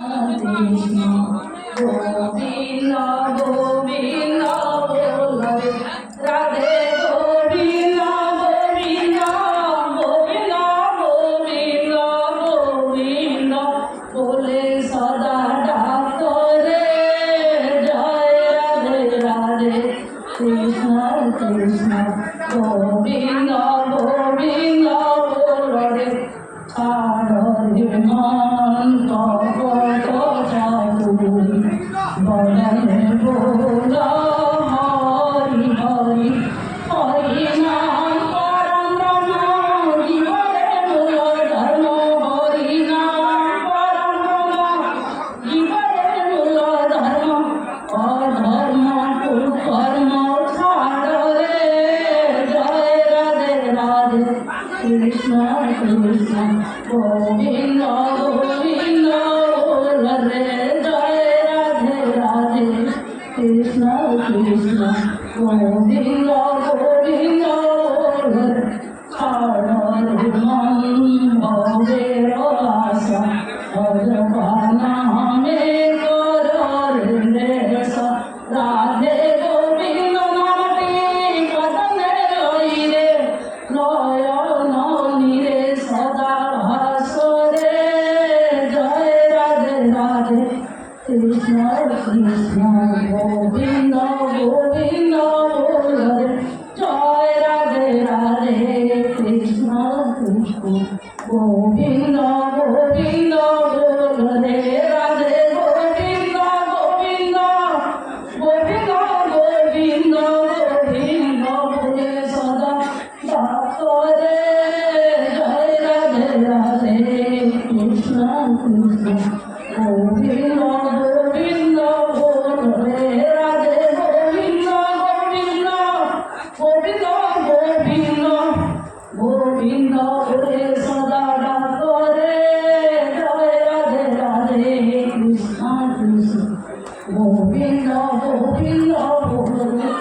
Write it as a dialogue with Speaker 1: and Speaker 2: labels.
Speaker 1: Krishna Govinda Govinda Govinda Radhe Govinda Govinda Govinda Govinda Govinda Bole sada daktore Jai Radhe Radhe Krishna Krishna Govinda Govinda Radhe Radhe man বদনে বোলা হরি হরি হরি নাম পরম ব্রহ্ম জীবনের মূল ধর্ম হরি নাম পরম ব্রহ্ম জীবনের মূল ধর্ম অধর্ম কুকর্ম ছাড় রে জয় রাধে রাধে কৃষ্ণ কৃষ্ণ গোবিন্দ গোবিন্দ রে Krishna Krishna Govinda Govinda Hare Bhave Rasa Bhagavana Hame Karare Resa Radhe Govinda Nati Padane Loire Noyana Nire Sada Hasore Jai Radhe Radhe Krishna Krishna Govinda Govinda Hare Jai Radhe Radhe Krishna Krishna Govinda Govinda Hare Radhe Govinda Govinda Govinda Govinda Govinda Hare Sada Dakare Jai Radhe Radhe Krishna Krishna Govinda Govinda Hare Sada Dakare Jai Radhe Radhe Krishna Krishna Govinda Govinda Hare